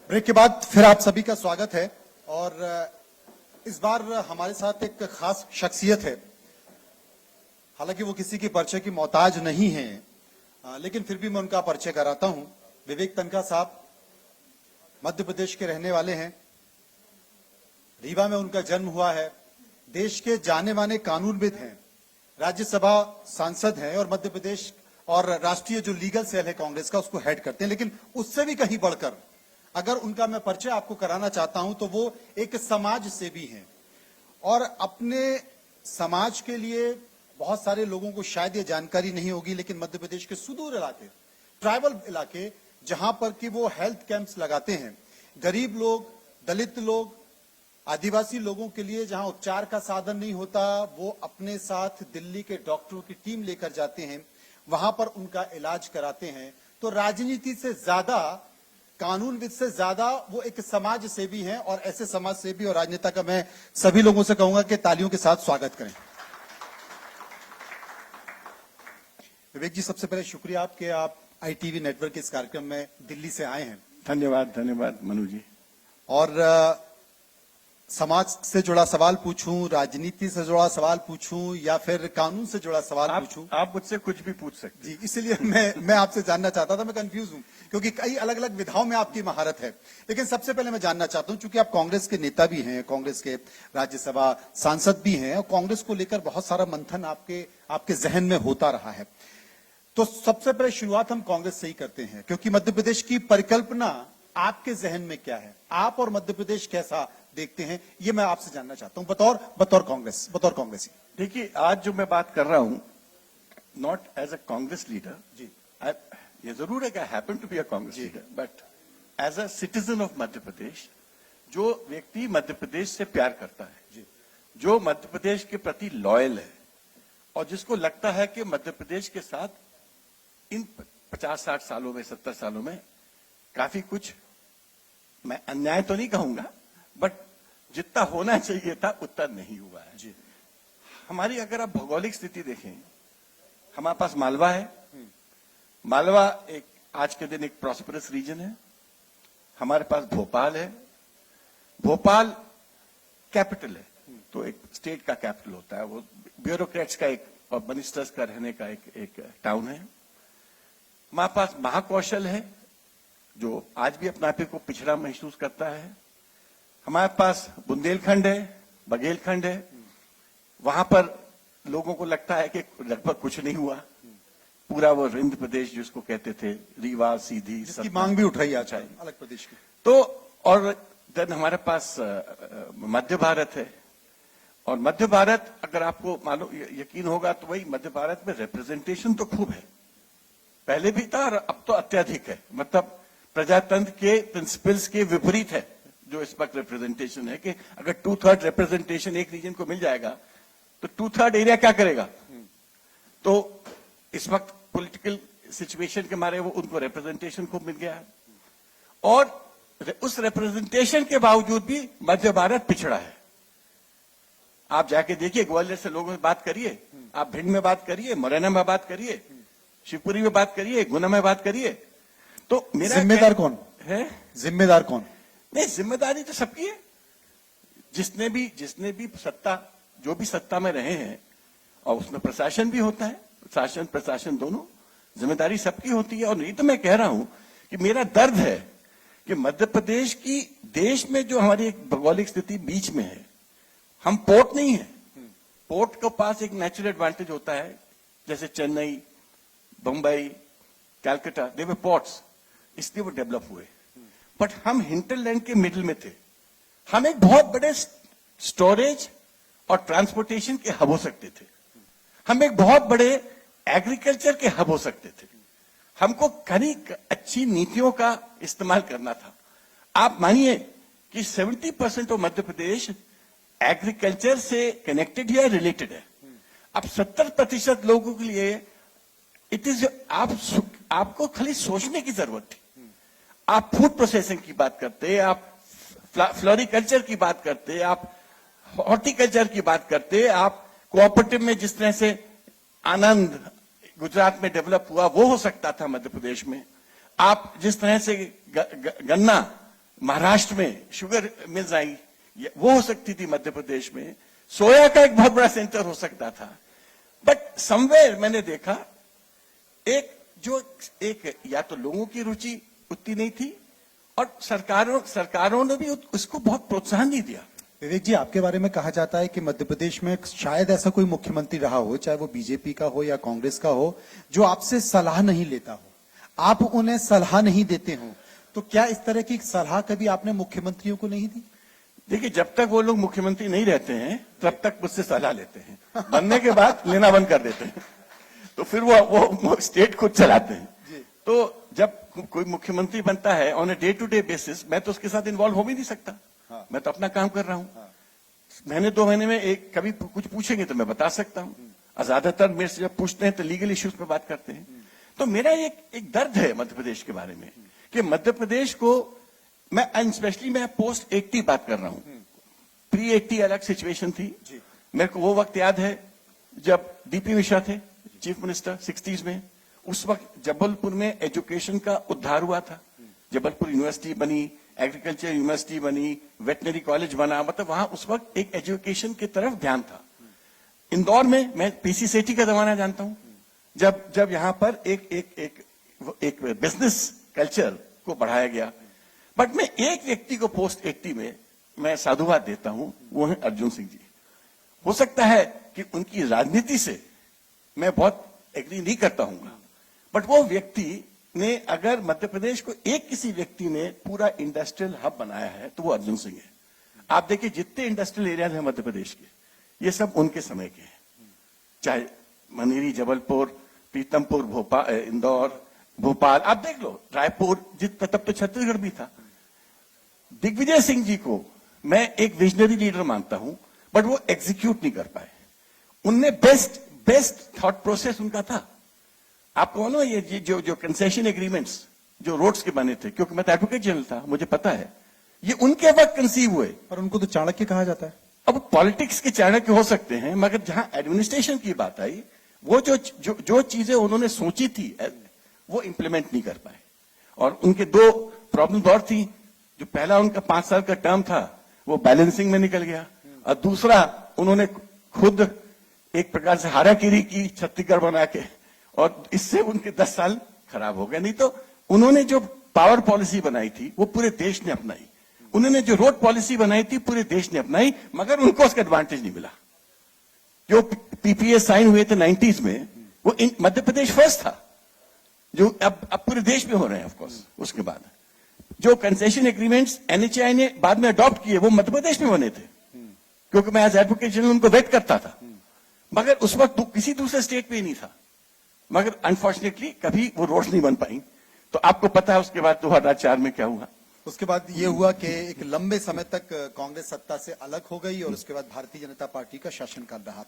Break के बाद फिर आप सभी का स्वागत है और इस बार हमारे साथ एक खास शख्सियत है। हालांकि वो किसी के परिचय की मोहताज नहीं है, लेकिन फिर भी मैं उनका परिचय कराता हूं। विवेक तनखा साहब मध्य प्रदेश के रहने वाले हैं। रीवा में उनका जन्म हुआ है। देश के जाने माने कानूनविद हैं, राज्यसभा सांसद हैं और मध्य प्रदेश और राष्ट्रीय जो लीगल सेल है कांग्रेस का उसको हेड करते हैं। लेकिन उससे भी कहीं बढ़कर अगर उनका मैं परिचय आपको कराना चाहता हूं तो वो एक समाज सेवी हैं और अपने समाज के लिए बहुत सारे लोगों को शायद ये जानकारी नहीं होगी, लेकिन मध्य प्रदेश के सुदूर इलाके, ट्राइबल इलाके, जहां पर कि वो हेल्थ कैंप्स लगाते हैं, गरीब लोग, दलित लोग, आदिवासी लोगों के लिए जहां उपचार का साधन नहीं होता, वो अपने साथ दिल्ली के डॉक्टरों की टीम लेकर जाते हैं, वहां पर उनका इलाज कराते हैं। तो राजनीति से ज्यादा, कानूनविद से ज्यादा वो एक समाज सेवी हैं और ऐसे समाज सेवी और राजनेता का मैं सभी लोगों से कहूंगा कि तालियों के साथ स्वागत करें। विवेक जी, सबसे पहले शुक्रिया आपके, आप ITV नेटवर्क के इस कार्यक्रम में दिल्ली से आए हैं। धन्यवाद मनु जी। और समाज से जुड़ा सवाल पूछूं, राजनीति से जुड़ा सवाल पूछूं या फिर कानून से जुड़ा सवाल पूछूं? आप मुझसे कुछ भी पूछ सकते जी, इसलिए मैं आपसे जानना चाहता था। मैं कंफ्यूज हूं क्योंकि कई अलग अलग विधाओं में आपकी महारत है। लेकिन सबसे पहले मैं जानना चाहता हूं, चूंकि आप कांग्रेस के नेता भी हैं, कांग्रेस के राज्यसभा सांसद भी हैं और कांग्रेस को लेकर बहुत सारा मंथन आपके जहन में होता रहा है। तो सबसे पहले शुरुआत हम कांग्रेस से ही करते हैं, क्योंकि मध्य प्रदेश की परिकल्पना आपके जहन में क्या है, आप और मध्य प्रदेश कैसा देखते हैं, ये मैं आपसे जानना चाहता हूं बतौर कांग्रेसी। देखिए, आज जो मैं बात कर रहा हूं, not as a Congress leader जी, ये जरूर है कि I happen to be a Congress leader, but as a citizen of Madhya Pradesh, जो व्यक्ति मध्य प्रदेश से प्यार करता है जी, जो मध्य प्रदेश के प्रति लॉयल है और जिसको लगता है कि मध्य प्रदेश के साथ इन 50-60 सालों में, 70 सालों में काफी कुछ, मैं अन्याय तो नहीं कहूंगा, बट जितना होना चाहिए था उतना नहीं हुआ है जी। हमारी अगर आप भौगोलिक स्थिति देखें, हमारे पास मालवा है। मालवा एक आज के दिन एक प्रॉस्परस रीजन है। हमारे पास भोपाल है। भोपाल कैपिटल है, तो एक स्टेट का कैपिटल होता है, वो ब्यूरोक्रेट्स का एक और मिनिस्टर्स का रहने का एक टाउन है। हमारे पास महाकौशल है, जो आज भी अपने आप को पिछड़ा महसूस करता है। हमारे पास बुंदेलखंड है, बघेलखंड है, वहां पर लोगों को लगता है कि लगभग कुछ नहीं हुआ। पूरा वो रिंद प्रदेश जिसको कहते थे, रीवा, सीधी, जिसकी मांग भी उठ रही है अच्छा अलग प्रदेश की। तो और देन हमारे पास मध्य भारत है। और मध्य भारत, अगर आपको मालूम यकीन होगा तो वही मध्य भारत में रिप्रेजेंटेशन तो खूब है, पहले भी था और अब तो अत्यधिक है। मतलब प्रजातंत्र के प्रिंसिपल्स के विपरीत है जो इस वक्त रिप्रेजेंटेशन है, कि अगर 2/3 रिप्रेजेंटेशन एक रीजन को मिल जाएगा तो 2/3 एरिया क्या करेगा। तो इस वक्त पॉलिटिकल सिचुएशन के मारे वो उनको रिप्रेजेंटेशन खूब मिल गया है और उस रिप्रेजेंटेशन के बावजूद भी मध्य भारत पिछड़ा है। आप जाके देखिए, ग्वालियर से लोगों से बात करिए, आप भिंड में बात करिए, मुरैना में बात करिए, शिवपुरी में बात करिए, गुना में बात करिए। तो मेरा जिम्मेदार कौन है? जिम्मेदार कौन? नहीं, जिम्मेदारी तो सबकी है। जिसने भी सत्ता, जो भी सत्ता में रहे हैं, और उसमें प्रशासन भी होता है, शासन प्रशासन दोनों, जिम्मेदारी सबकी होती है। और नहीं तो मैं कह रहा हूं कि मेरा दर्द है कि मध्य प्रदेश की, देश में जो हमारी एक भौगोलिक स्थिति बीच में है, हम पोर्ट नहीं है। पोर्ट के पास एक नेचुरल एडवांटेज होता है, जैसे चेन्नई, बंबई, कैलकाटा, दे वर पोर्ट्स, इसलिए वो डेवलप हुए। बट हम हिंटरलैंड के मिडिल में थे। हम एक बहुत बड़े स्टोरेज और ट्रांसपोर्टेशन के हब हो सकते थे। हम एक बहुत बड़े एग्रीकल्चर के हब हो सकते थे। हमको कई अच्छी नीतियों का इस्तेमाल करना था। आप मानिए कि 70% ऑफ मध्य प्रदेश एग्रीकल्चर से कनेक्टेड है, रिलेटेड है। अब 70% लोगों के लिए इट इज, आपको खाली सोचने की जरूरत थी। आप फूड प्रोसेसिंग की बात करते, आप फ्लोरिकल्चर की बात करते, आप हॉर्टिकल्चर की बात करते, आप कोऑपरेटिव में जिस तरह से आनंद गुजरात में डेवलप हुआ वो हो सकता था मध्य प्रदेश में। आप जिस तरह से गन्ना महाराष्ट्र में शुगर मिल्स आई, वो हो सकती थी मध्य प्रदेश में, सोया का एक बहुत बड़ा सेंटर हो सकता था। बट समवेयर मैंने देखा एक या तो लोगों की रुचि उतनी नहीं थी और सरकारों ने भी उसको बहुत प्रोत्साहन नहीं दिया। विवेक जी, आपके बारे में कहा जाता है कि मध्य प्रदेश में शायद ऐसा कोई मुख्यमंत्री रहा हो, चाहे वो बीजेपी का हो या कांग्रेस का हो, जो आपसे सलाह नहीं लेता हो, आप उन्हें सलाह नहीं देते हो। तो क्या इस तरह की सलाह कभी आपने मुख्यमंत्रियों को नहीं दी? देखिए, जब तक वो लोग मुख्यमंत्री नहीं रहते हैं तब तक मुझसे सलाह लेते हैं, बनने के बाद लेना बंद कर देते हैं। तो फिर वो स्टेट खुद चलाते हैं। तो जब कोई मुख्यमंत्री बनता है on a day to day basis, मैं तो उसके साथ इन्वॉल्व हो भी नहीं सकता। हाँ। मैं तो अपना काम कर रहा हूं। हाँ। महीने 2 महीने में एक कभी कुछ पूछेंगे तो मैं बता सकता हूं, और ज्यादातर मेरे से जब पूछते हैं तो लीगल इश्यूज पे बात करते हैं। तो मेरा एक दर्द है मध्य प्रदेश के बारे में कि मध्य प्रदेश को स्पेशली मैं पोस्ट 80 बात कर रहा हूं। प्री 80 अलग सिचुएशन थी। मेरे को वो वक्त याद है जब डीपी मिश्रा थे चीफ मिनिस्टर 60s में। उस वक्त जबलपुर में एजुकेशन का उद्धार हुआ था। जबलपुर यूनिवर्सिटी बनी, एग्रीकल्चर यूनिवर्सिटी बनी, वेटनरी कॉलेज बना, मतलब वहां उस वक्त एक एजुकेशन की तरफ ध्यान था। इंदौर में मैं पीसी सेठी का जमाना जानता हूं, जब यहां पर एक बिजनेस कल्चर को बढ़ाया गया। बट मैं एक व्यक्ति को पोस्ट 80 में मैं साधुवाद देता हूं, वो है अर्जुन सिंह जी। हो सकता है कि उनकी राजनीति से मैं बहुत एग्री नहीं करता हूं, बट वो व्यक्ति ने, अगर मध्य प्रदेश को किसी व्यक्ति ने पूरा इंडस्ट्रियल हब बनाया है तो वो अर्जुन सिंह है। आप देखिए, जितने इंडस्ट्रियल एरियाज हैं मध्य प्रदेश के, ये सब उनके समय के हैं। चाहे मनेरी, जबलपुर, पीतमपुर, भोपाल, इंदौर, भोपाल, आप देख लो, रायपुर, तब तो छत्तीसगढ़ भी था। दिग्विजय सिंह जी को मैं एक विजनरी लीडर मानता हूं, बट वो एग्जीक्यूट नहीं कर पाए। उनने बेस्ट थॉट प्रोसेस उनका था। आपको मालूम है ये जो कंसेशन एग्रीमेंट्स जो रोड्स के बने थे, क्योंकि मैं तो एडवोकेट जनरल था, मुझे पता है, ये उनके वक्त कंसीव हुए। पर उनको तो चाणक्य कहा जाता है। अब पॉलिटिक्स के चाणक्य हो सकते हैं, मगर जहां एडमिनिस्ट्रेशन की बात आई, वो जो चीजें उन्होंने सोची थी वो इंप्लीमेंट नहीं कर पाए। और उनके 2 प्रॉब्लम और थी। जो पहला उनका 5 साल का टर्म था वो बैलेंसिंग में निकल गया, और दूसरा उन्होंने खुद एक प्रकार से हाराकीरी की छत्तीसगढ़ बना के, और इससे उनके 10 साल खराब हो गए। नहीं तो उन्होंने जो पावर पॉलिसी बनाई थी वो पूरे देश ने अपनाई। उन्होंने जो रोड पॉलिसी बनाई थी पूरे देश ने अपनाई, मगर उनको उसका एडवांटेज नहीं मिला। जो पीपीए साइन हुए थे 90s में, वो मध्य प्रदेश फर्स्ट था, जो अब पूरे देश में हो रहे हैं। ऑफकोर्स उसके बाद जो कंसेशन एग्रीमेंट्स एनएचएआई ने बाद में अडॉप्ट किए वो मध्य प्रदेश में बने थे, क्योंकि मैं एज एडवोकेट जनरल उनको वेट करता था। मगर उस वक्त किसी दूसरे स्टेट पे ही नहीं था। मगर अनफॉर्चुनेटली कभी वो रोड्स नहीं बन पाई। तो आपको पता है उसके बाद 2004 में क्या हुआ। उसके बाद ये हुआ कि एक लंबे समय तक कांग्रेस सत्ता से अलग हो गई और उसके बाद भारतीय जनता पार्टी का शासनकाल रहा।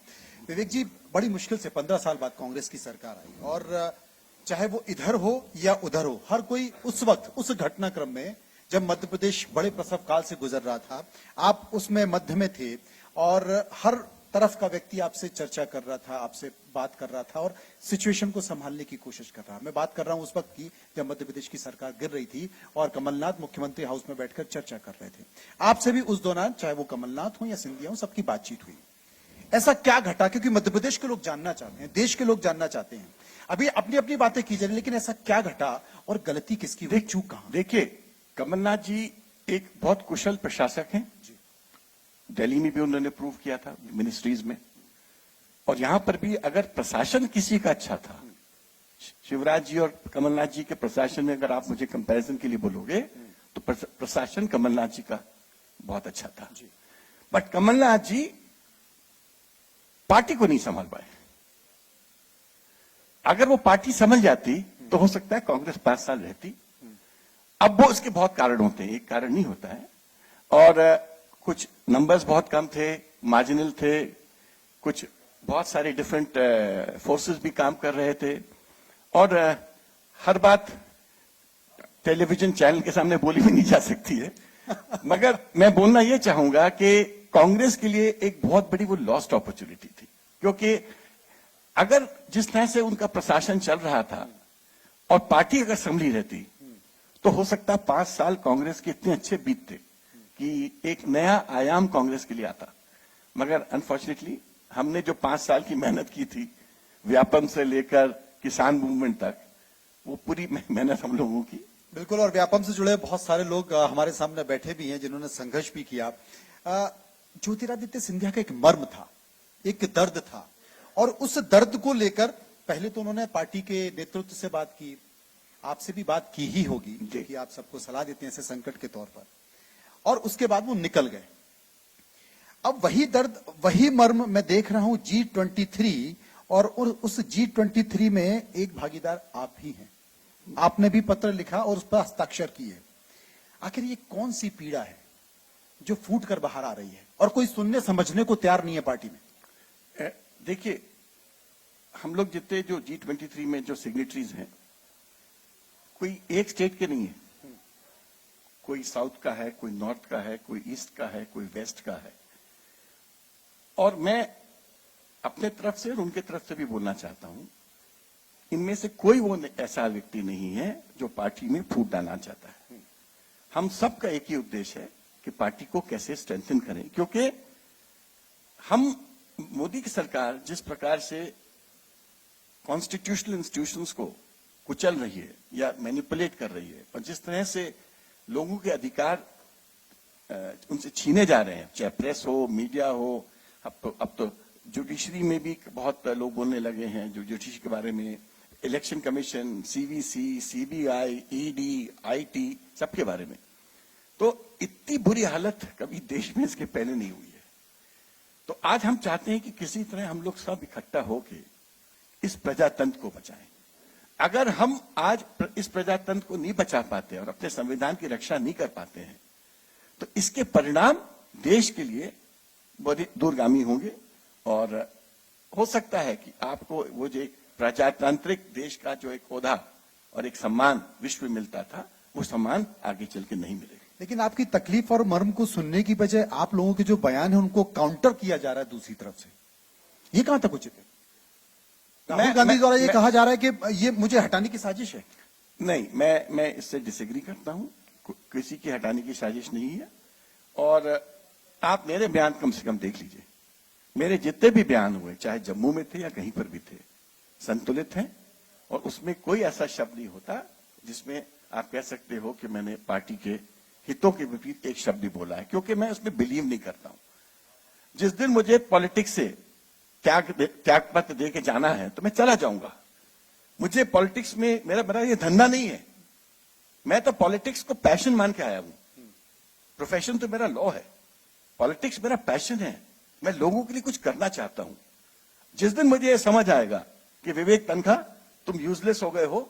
विवेक जी, बड़ी मुश्किल से 15 साल बाद कांग्रेस की सरकार आई, और चाहे वो इधर हो या उधर हो, हर कोई उस वक्त उस घटनाक्रम में जब मध्य प्रदेश बड़े प्रसव काल से गुजर रहा था, आप उसमें मध्य में थे और हर तरफ का व्यक्ति आपसे चर्चा कर रहा था, आपसे बात कर रहा था और सिचुएशन को संभालने की कोशिश कर रहा। मैं बात कर रहा हूं उस वक्त की जब मध्य प्रदेश की सरकार गिर रही थी और कमलनाथ मुख्यमंत्री हाउस में बैठकर चर्चा कर रहे थे। आपसे भी उस दौरान, चाहे वो कमलनाथ हो या सिंधिया हो, सबकी बातचीत हुई। ऐसा क्या घटा? क्योंकि मध्य प्रदेश के लोग जानना चाहते हैं, देश के लोग जानना चाहते हैं। अभी अपनी अपनी बातें की जा रही, लेकिन ऐसा क्या घटा और गलती किसकी हुई, चूक कहां? देखिए, कमलनाथ जी एक बहुत कुशल प्रशासक हैं। दिल्ली में भी उन्होंने प्रूव किया था मिनिस्ट्रीज में, और यहां पर भी अगर प्रशासन किसी का अच्छा था, शिवराज जी और कमलनाथ जी के प्रशासन में अगर आप मुझे कंपैरिजन के लिए बोलोगे तो प्रशासन कमलनाथ जी का बहुत अच्छा था। बट कमलनाथ जी पार्टी को नहीं संभाल पाए। अगर वो पार्टी समझ जाती तो हो सकता है कांग्रेस 5 साल रहती। अब वो उसके बहुत कारण होते हैं, एक कारण नहीं होता है। और कुछ नंबर्स बहुत कम थे, मार्जिनल थे, कुछ बहुत सारे डिफरेंट फोर्सेस भी काम कर रहे थे, और हर बात टेलीविजन चैनल के सामने बोली भी नहीं जा सकती है। मगर मैं बोलना यह चाहूंगा कि कांग्रेस के लिए एक बहुत बड़ी वो लॉस्ट अपॉर्चुनिटी थी, क्योंकि अगर जिस तरह से उनका प्रशासन चल रहा था और पार्टी अगर संभली रहती तो हो सकता है 5 साल कांग्रेस के इतने अच्छे बीतते कि एक नया आयाम कांग्रेस के लिए आता। मगर अनफॉर्चुनेटली हमने जो 5 साल की मेहनत की थी, व्यापम से लेकर किसान मूवमेंट तक, वो पूरी मेहनत हम लोगों की। बिल्कुल, और व्यापम से जुड़े बहुत सारे लोग हमारे सामने बैठे भी हैं जिन्होंने संघर्ष भी किया। ज्योतिरादित्य सिंधिया का एक मर्म था, एक दर्द था, और उस दर्द को लेकर पहले तो उन्होंने पार्टी के नेतृत्व से बात की, आपसे भी बात की ही होगी कि आप सबको सलाह देते हैं ऐसे संकट के तौर पर, और उसके बाद वो निकल गए। अब वही दर्द, वही मर्म मैं देख रहा हूं G23, और उस G23 में एक भागीदार आप ही हैं। आपने भी पत्र लिखा और उस पर हस्ताक्षर किए। आखिर ये कौन सी पीड़ा है जो फूट कर बाहर आ रही है और कोई सुनने समझने को तैयार नहीं है पार्टी में? देखिए, हम लोग जितने जो G23 में जो सिग्नेटरीज हैं, कोई एक स्टेट के नहीं है, कोई साउथ का है, कोई नॉर्थ का है, कोई ईस्ट का है, कोई वेस्ट का है। और मैं अपने तरफ से और उनके तरफ से भी बोलना चाहता हूं, इनमें से कोई वो ऐसा व्यक्ति नहीं है जो पार्टी में फूट डालना चाहता है। हम सबका एक ही उद्देश्य है कि पार्टी को कैसे स्ट्रेंथन करें, क्योंकि हम मोदी की सरकार जिस प्रकार से कॉन्स्टिट्यूशनल इंस्टीट्यूशंस को कुचल रही है या मैनिपुलेट कर रही है, और जिस तरह से लोगों के अधिकार उनसे छीने जा रहे हैं, चाहे प्रेस हो, मीडिया हो, अब तो जुडिशरी में भी बहुत लोग बोलने लगे हैं, जो जुडिशरी के बारे में, election commission, CVC, CBI, ED, IT, सबके बारे में। तो इतनी बुरी हालत कभी देश में इसके पहले नहीं हुई है। तो आज हम चाहते हैं कि किसी तरह हम लोग सब इकट्ठा होकर इस प्रजातंत्र को बचाएं। अगर हम आज इस प्रजातंत्र को नहीं बचा पाते और अपने संविधान की रक्षा नहीं कर पाते हैं, तो इसके परिणाम देश के लिए बड़े दूरगामी होंगे। और हो सकता है कि आपको वो जो एक प्रजातांत्रिक देश का जो एक ओहदा और एक सम्मान विश्व में मिलता था, वो सम्मान आगे चल के नहीं मिलेगा। लेकिन आपकी तकलीफ और मर्म को सुनने की बजाय आप लोगों के जो बयान है उनको काउंटर किया जा रहा है दूसरी तरफ से, ये कहां तक उचित है? राहुल गांधी द्वारा ये कहा जा रहा है कि ये मुझे हटाने की साजिश है। नहीं, मैं इससे डिसएग्री करता हूं। किसी की हटाने की साजिश नहीं है। और आप मेरे बयान कम से कम देख लीजिए, मेरे जितने भी बयान हुए, चाहे जम्मू में थे या कहीं पर भी थे, संतुलित हैं, और उसमें कोई ऐसा शब्द नहीं होता जिसमें आप कह सकते हो कि मैंने पार्टी के हितों के विपरीत एक शब्द भी बोला है, क्योंकि मैं उसमें बिलीव नहीं करता हूं। जिस दिन मुझे पॉलिटिक्स से त्याग पत्र दे के जाना है तो मैं चला जाऊंगा। मुझे पॉलिटिक्स में मेरा ये धंधा नहीं है। मैं तो पॉलिटिक्स को पैशन मान के आया हूं। प्रोफेशन तो मेरा लॉ है, पॉलिटिक्स मेरा पैशन है। मैं लोगों के लिए कुछ करना चाहता हूं। जिस दिन मुझे यह समझ आएगा कि विवेक तनखा तुम यूजलेस हो गए हो,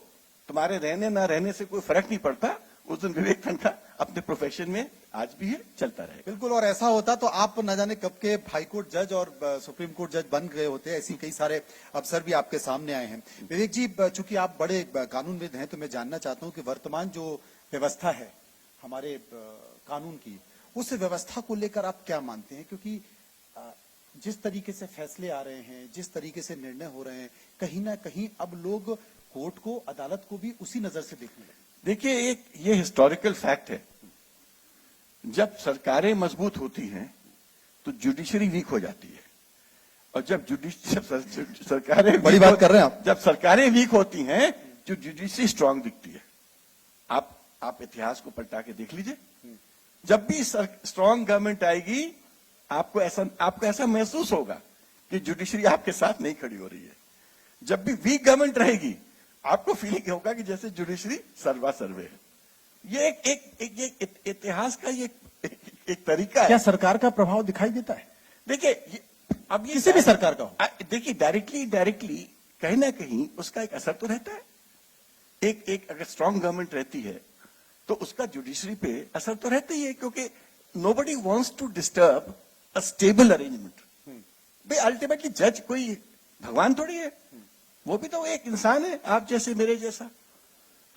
तुम्हारे रहने ना रहने से कोई फर्क नहीं पड़ता, उस दिन विवेक तनखा अपने प्रोफेशन में आज भी है, चलता रहेगा। बिल्कुल, और ऐसा होता तो आप न जाने कब के हाईकोर्ट जज और सुप्रीम कोर्ट जज बन गए होते। ऐसी कई सारे अवसर भी आपके सामने आए हैं। विवेक जी, चूंकि आप बड़े कानूनविद हैं, तो मैं जानना चाहता हूं कि वर्तमान जो व्यवस्था है हमारे कानून की, उस व्यवस्था को लेकर आप क्या मानते हैं? क्योंकि जिस तरीके से फैसले आ रहे हैं, जिस तरीके से निर्णय हो रहे हैं, कहीं ना कहीं अब लोग कोर्ट को, अदालत को भी उसी नजर से देखने लगे। देखिए, एक ये हिस्टोरिकल फैक्ट है, जब सरकारें मजबूत होती हैं तो जुडिशरी वीक हो जाती है, और जब सरकारें बड़ी बात कर रहे हैं आप, जब सरकारें वीक होती हैं तो जुडिशरी स्ट्रांग दिखती है। आप इतिहास को पलटा के देख लीजिए, जब भी स्ट्रांग गवर्नमेंट आएगी, आपको ऐसा महसूस होगा कि जुडिशरी आपके साथ नहीं खड़ी हो रही है। जब भी वीक गवर्नमेंट रहेगी, आपको फीलिंग होगा कि जैसे जुडिशरी सर्वा सर्वे है। ये एक इतिहास का ये एक तरीका है। क्या सरकार का प्रभाव दिखाई देता है? देखिए, अब ये किसी भी सरकार का हो, देखिए, डायरेक्टली कहीं ना कहीं उसका एक असर तो रहता है। एक अगर स्ट्रांग गवर्नमेंट रहती है तो उसका जुडिशरी पे असर तो रहता ही है, क्योंकि nobody wants to disturb a stable arrangement. भाई अल्टीमेटली जज कोई भगवान थोड़ी है, वो भी तो एक इंसान है, आप जैसे मेरे जैसा।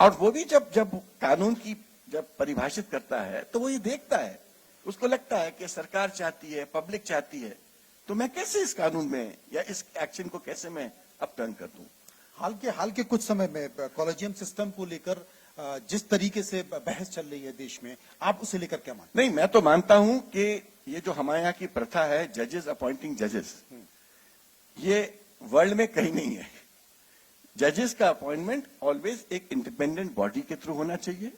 और वो भी जब कानून की जब परिभाषित करता है तो वो ये देखता है, उसको लगता है कि सरकार चाहती है, पब्लिक चाहती है, तो मैं कैसे इस कानून में या इस एक्शन को कैसे मैं अपटर्न कर दूं। हाल के कुछ समय में कॉलेजियम सिस्टम को लेकर जिस तरीके से बहस चल रही है देश में, आप उसे लेकर क्या मानते नहीं, मैं तो मानता हूं कि ये जो हमारे यहाँ की प्रथा है, जजेस अपॉइंटिंग जजेस, ये वर्ल्ड में कहीं नहीं है। जजेस का अपॉइंटमेंट ऑलवेज एक इंडिपेंडेंट बॉडी के थ्रू होना चाहिए।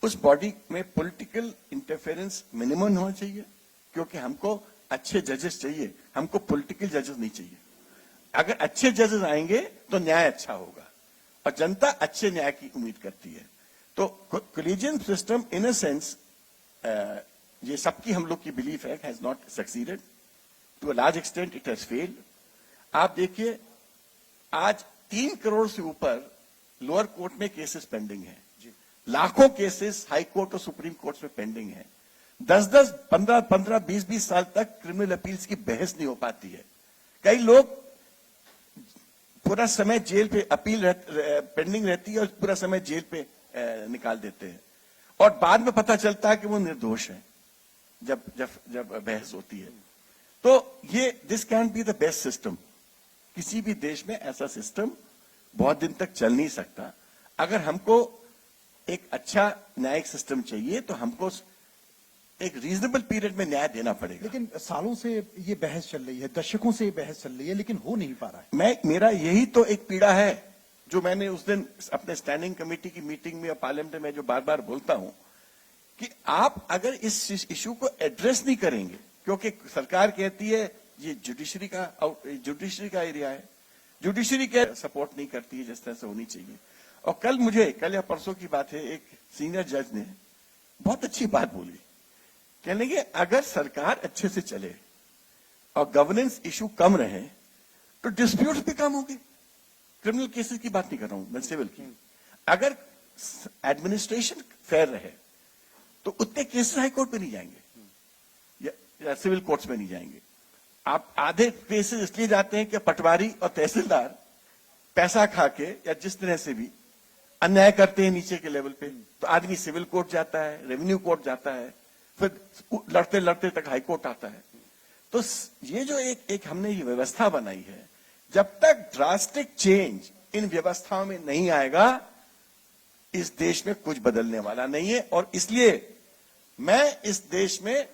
उस बॉडी में पॉलिटिकल इंटरफेरेंस मिनिमम होना चाहिए, क्योंकि हमको अच्छे जजेस चाहिए, हमको पॉलिटिकल जजेस नहीं चाहिए। अगर अच्छे जजेस आएंगे तो न्याय अच्छा होगा, और जनता अच्छे न्याय की उम्मीद करती है। तो कोलिजियन सिस्टम इन अ सेंस, ये सबकी हम लोग की बिलीफ है, has not succeeded to a large extent, it has failed. आप देखिए, आज 3 करोड़ से ऊपर लोअर कोर्ट में केसेस पेंडिंग है, लाखों केसेस हाई कोर्ट और सुप्रीम कोर्ट में पेंडिंग है। 10-10, 15-15, 20-20 साल तक क्रिमिनल अपील्स की बहस नहीं हो पाती है। कई लोग पूरा समय जेल पे अपील पेंडिंग रहती है और पूरा समय जेल पे निकाल देते हैं, और बाद में पता चलता है कि वो निर्दोष है जब जब जब बहस होती है। तो ये this can be the best system. किसी भी देश में ऐसा सिस्टम बहुत दिन तक चल नहीं सकता। अगर हमको एक अच्छा न्यायिक सिस्टम चाहिए तो हमको एक रीजनेबल पीरियड में न्याय देना पड़ेगा। लेकिन सालों से ये बहस चल रही है, दशकों से ये बहस चल रही है, लेकिन हो नहीं पा रहा है। मेरा यही तो एक पीड़ा है, जो मैंने उस दिन अपने स्टैंडिंग कमेटी की मीटिंग में या पार्लियामेंट में जो बार बार बोलता हूं, कि आप अगर इस इशू को एड्रेस नहीं करेंगे, क्योंकि सरकार कहती है ये जुडिशरी का एरिया है, जुडिशरी के सपोर्ट नहीं करती है जिस तरह से होनी चाहिए। और कल या परसों की बात है, एक सीनियर जज ने बहुत अच्छी बात बोली, कहने लगे अगर सरकार अच्छे से चले और गवर्नेंस इशू कम रहे तो डिस्प्यूट्स भी कम होंगे। क्रिमिनल केसेस की बात नहीं कर रहा हूं मैं, सिविल की। अगर एडमिनिस्ट्रेशन फेयर रहे तो उतने केसेस हाई कोर्ट में नहीं जाएंगे या सिविल कोर्ट्स में नहीं जाएंगे। आप आधे केसेस इसलिए जाते हैं कि पटवारी और तहसीलदार पैसा खा के या जिस तरह से भी अन्याय करते हैं नीचे के लेवल पे, तो आदमी सिविल कोर्ट जाता है, रेवेन्यू कोर्ट जाता है, फिर लड़ते लड़ते तक हाई कोर्ट आता है। तो ये जो एक हमने ये व्यवस्था बनाई है, जब तक ड्रास्टिक चेंज इन व्यवस्थाओं में नहीं आएगा, इस देश में कुछ बदलने वाला नहीं है। और इसलिए मैं इस देश में,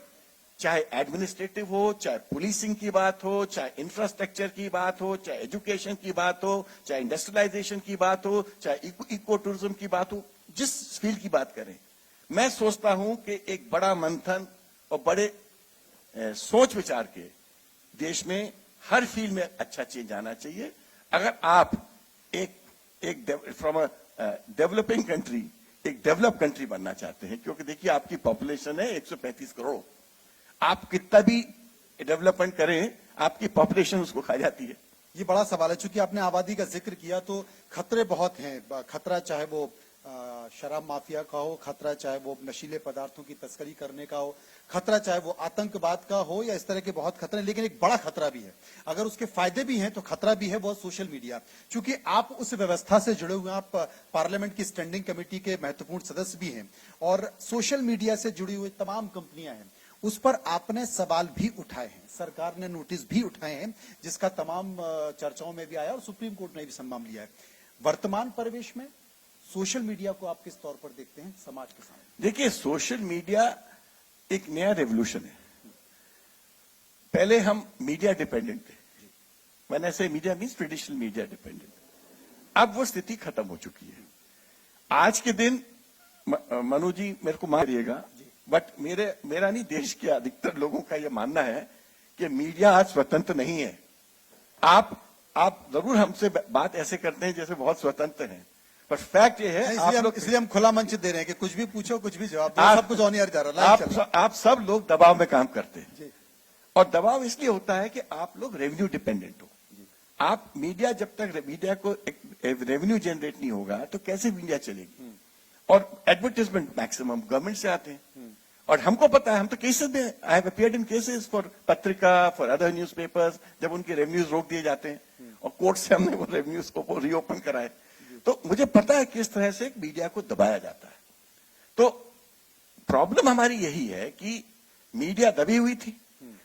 चाहे एडमिनिस्ट्रेटिव हो, चाहे पुलिसिंग की बात हो, चाहे इंफ्रास्ट्रक्चर की बात हो, चाहे एजुकेशन की बात हो, चाहे इंडस्ट्रियलाइजेशन की बात हो, चाहे इको टूरिज्म की बात हो, जिस फील्ड की बात करें, मैं सोचता हूं कि एक बड़ा मंथन और बड़े सोच विचार के देश में हर फील्ड में अच्छा चेंज आना चाहिए। अगर आप एक फ्रॉम अ डेवलपिंग कंट्री एक डेवलप कंट्री बनना चाहते हैं, क्योंकि देखिए आपकी पॉपुलेशन है 135 करोड़, आप कितना भी डेवलपमेंट करें, आपकी पॉपुलेशन उसको खा जाती है। ये बड़ा सवाल है, चूंकि आपने आबादी का जिक्र किया तो खतरे बहुत हैं। खतरा चाहे वो शराब माफिया का हो, खतरा चाहे वो नशीले पदार्थों की तस्करी करने का हो, खतरा चाहे वो आतंकवाद का हो, या इस तरह के बहुत खतरे। लेकिन एक बड़ा खतरा भी है, अगर उसके फायदे भी हैं तो खतरा भी है, वो सोशल मीडिया। चूंकि आप उस व्यवस्था से जुड़े हुए, आप पार्लियामेंट की स्टैंडिंग कमेटी के महत्वपूर्ण सदस्य भी हैं, और सोशल मीडिया से जुड़ी हुई तमाम कंपनियां हैं, उस पर आपने सवाल भी उठाए हैं, सरकार ने नोटिस भी उठाए हैं, जिसका तमाम चर्चाओं में भी आया और सुप्रीम कोर्ट ने भी सम्मान लिया है। वर्तमान परिवेश में सोशल मीडिया को आप किस तौर पर देखते हैं समाज के सामने? देखिए, सोशल मीडिया एक नया रेवोल्यूशन है। पहले हम मीडिया डिपेंडेंट थे, मैंने से media means traditional media dependent. अब वो स्थिति खत्म हो चुकी है। आज के दिन मनु जी मेरे को मान करिएगा, बट मेरा नहीं, देश के अधिकतर लोगों का यह मानना है कि मीडिया आज स्वतंत्र नहीं है। आप जरूर हमसे बात ऐसे करते हैं जैसे बहुत स्वतंत्र हैं, पर फैक्ट ये है, इसलिए हम खुला मंच दे रहे हैं कि कुछ भी पूछो, कुछ भी जवाब दो, सब कुछ ऑन एयर जा रहा है। आप सब लोग दबाव में काम करते हैं, और दबाव इसलिए होता है कि आप लोग रेवेन्यू डिपेंडेंट हो। आप मीडिया, जब तक मीडिया को रेवेन्यू जनरेट नहीं होगा तो कैसे मीडिया चलेगी? और एडवर्टाइजमेंट मैक्सिमम गवर्नमेंट से आते हैं, और हमको पता है, हम तो केसेस में, I have appeared in cases for पत्रिका, फॉर अदर न्यूज़पेपर्स, जब उनके रेवेन्यूज रोक दिए जाते हैं और कोर्ट से हमने वो रेवेन्यूज को रीओपन कराए। तो मुझे पता है किस तरह से मीडिया को दबाया जाता है। तो प्रॉब्लम हमारी यही है कि मीडिया दबी हुई थी,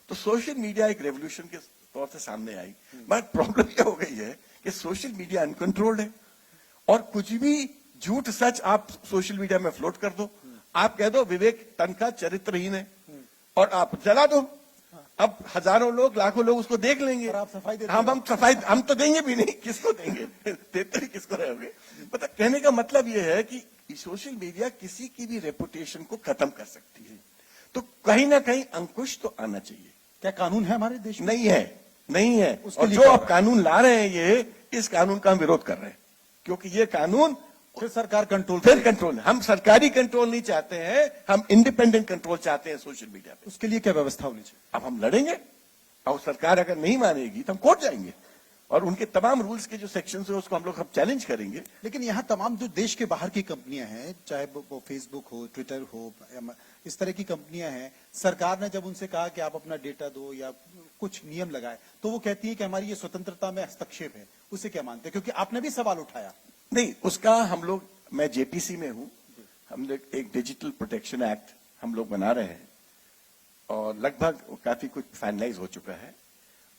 तो सोशल मीडिया एक रेवोल्यूशन के तौर से सामने आई। बट प्रॉब्लम यह हो गई है कि सोशल मीडिया अनकंट्रोल्ड है, और कुछ भी झूठ सच आप सोशल मीडिया में फ्लोट कर दो, आप कह दो विवेक तनखा चरित्रहीन है और आप जला दो। अब हजारों लोग लाखों लोग उसको देख लेंगे। और आप सफाई देते हम सफाई हम तो देंगे भी नहीं, किसको देंगे? देते ही किसको रहोगे? मतलब कहने का मतलब यह है कि सोशल मीडिया किसी की भी रेपुटेशन को खत्म कर सकती है, तो कहीं ना कहीं अंकुश तो आना चाहिए। क्या कानून है हमारे देश में? नहीं है, नहीं है। उसके और लिए जो क्या आप होगा? कानून ला रहे हैं ये, इस कानून का हम विरोध कर रहे हैं, क्योंकि ये कानून फिर सरकार कंट्रोल फिर कंट्रोल, हम सरकारी कंट्रोल नहीं चाहते हैं, हम इंडिपेंडेंट कंट्रोल चाहते हैं सोशल मीडिया पे। उसके लिए क्या व्यवस्था होनी चाहिए? अब हम लड़ेंगे और सरकार अगर नहीं मानेगी तो हम कोर्ट जाएंगे और उनके तमाम रूल्स के जो सेक्शंस है उसको हम लोग चैलेंज करेंगे। लेकिन यहाँ तमाम जो देश के बाहर की कंपनियां हैं, चाहे वो फेसबुक हो, ट्विटर हो, इस तरह की कंपनियां हैं, सरकार ने जब उनसे कहा कि आप अपना डेटा दो या कुछ नियम लगाए, तो वो कहती है कि हमारी ये स्वतंत्रता में हस्तक्षेप है। उसे क्या मानते हैं? क्योंकि आपने भी सवाल उठाया। नहीं, उसका हम लोग, मैं जेपीसी में हूं, हम लोग एक डिजिटल प्रोटेक्शन एक्ट हम लोग बना रहे हैं और लगभग काफी कुछ फाइनलाइज हो चुका है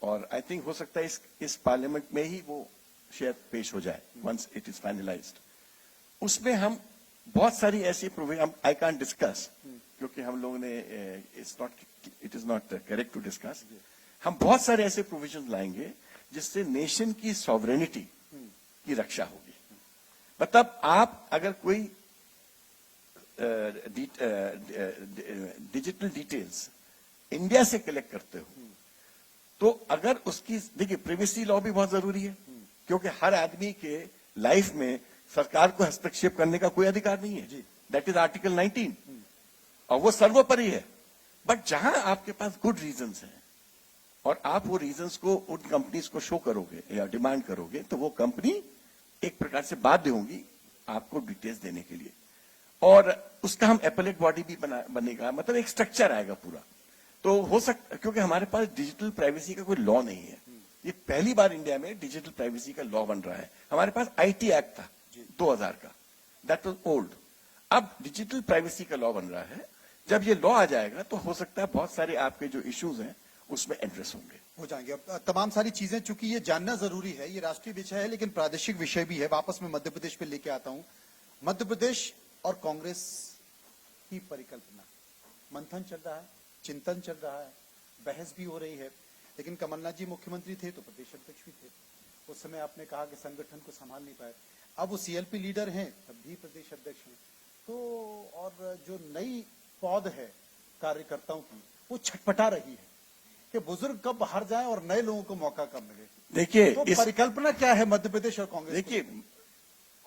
और आई थिंक हो सकता है इस पार्लियामेंट में ही वो शायद पेश हो जाए, वंस इट इज फाइनलाइज्ड। उसमें हम बहुत सारी ऐसी प्रोविजन, आई कांट डिस्कस क्योंकि हम लोगों ने it is not correct to discuss. हम बहुत सारे ऐसे प्रोविजन लाएंगे जिससे नेशन की सॉवरेनिटी की रक्षा होगी। मतलब आप अगर कोई डिजिटल डिटेल्स इंडिया से कलेक्ट करते हो तो अगर उसकी, देखिए प्राइवेसी लॉ भी बहुत जरूरी है, क्योंकि हर आदमी के लाइफ में सरकार को हस्तक्षेप करने का कोई अधिकार नहीं है। दैट इज आर्टिकल 19 और वो सर्वोपरि है। बट जहां आपके पास गुड रीजंस हैं और आप वो रीजंस को उन कंपनीज को शो करोगे या डिमांड करोगे तो वो कंपनी एक प्रकार से बाध्य होंगी आपको डिटेल्स देने के लिए और उसका हम एपेलेट बॉडी भी बनेगा, मतलब एक स्ट्रक्चर आएगा पूरा। तो हो सकता, क्योंकि हमारे पास डिजिटल प्राइवेसी का कोई लॉ नहीं है, ये पहली बार इंडिया में डिजिटल प्राइवेसी का लॉ बन रहा है। हमारे पास आईटी एक्ट था 2000 का, दैट वाज ओल्ड। अब डिजिटल प्राइवेसी का लॉ बन रहा है। जब ये लॉ आ जाएगा तो हो सकता है बहुत सारे आपके जो इश्यूज हैं उसमें एड्रेस होंगे, हो जाएंगे। अब तमाम सारी चीजें, चूंकि ये जानना जरूरी है, ये राष्ट्रीय विषय है लेकिन प्रादेशिक विषय भी है। वापस मैं मध्य प्रदेश पे लेके आता हूं। मध्य प्रदेश और कांग्रेस की परिकल्पना, मंथन चल रहा है, चिंतन चल रहा है, बहस भी हो रही है। लेकिन कमलनाथ जी मुख्यमंत्री थे तो प्रदेश अध्यक्ष भी थे। उस समय आपने कहा कि संगठन को संभाल नहीं पाए। अब वो सीएलपी लीडर हैं, तब भी प्रदेश अध्यक्ष हैं। तो और जो नई पौध है कार्यकर्ताओं की, वो छटपटा रही है कि बुजुर्ग कब बाहर जाए और नए लोगों को मौका कब मिले। देखिए तो परिकल्पना क्या है मध्य प्रदेश और कांग्रेस? देखिए,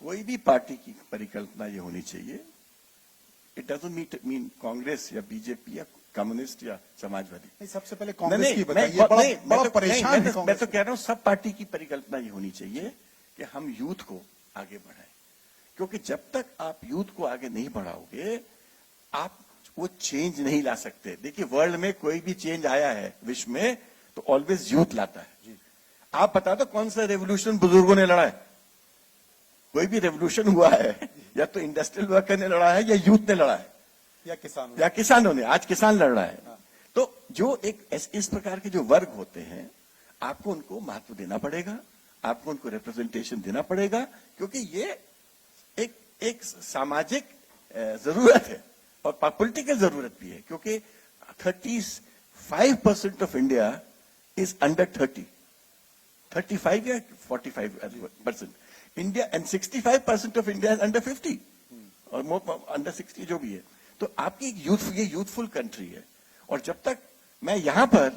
कोई भी पार्टी की परिकल्पना ये होनी चाहिए, इट डजंट मीन कांग्रेस या बीजेपी या कम्युनिस्ट या समाजवादी। नहीं, सबसे पहले कांग्रेस की बताइए। बड़ा परेशान है मैं तो कह रहा हूं सब पार्टी की परिकल्पना ये होनी चाहिए कि हम यूथ को आगे बढ़ाएं, क्योंकि जब तक आप यूथ को आगे नहीं बढ़ाओगे आप वो चेंज नहीं ला सकते। देखिए, वर्ल्ड में कोई भी चेंज आया है विश्व में तो ऑलवेज यूथ लाता है। आप बता दो कौन सा रेवोल्यूशन बुजुर्गों ने लड़ा है? कोई भी रेवोल्यूशन हुआ है या तो इंडस्ट्रियल वर्कर ने लड़ा है या यूथ ने लड़ा है या किसानों ने। आज किसान लड़ रहा है। तो जो एक इस प्रकार के जो वर्ग होते हैं, आपको उनको महत्व देना पड़ेगा, आपको उनको रिप्रेजेंटेशन देना पड़ेगा, क्योंकि ये एक सामाजिक जरूरत है और पॉलिटिकल जरूरत भी है, क्योंकि 35% ऑफ इंडिया इज अंडर 35 या 45% India and 65% of India is under 50 और अंडर 60 जो भी है। तो आपकी ये यूथफुल कंट्री है। और जब तक मैं यहां पर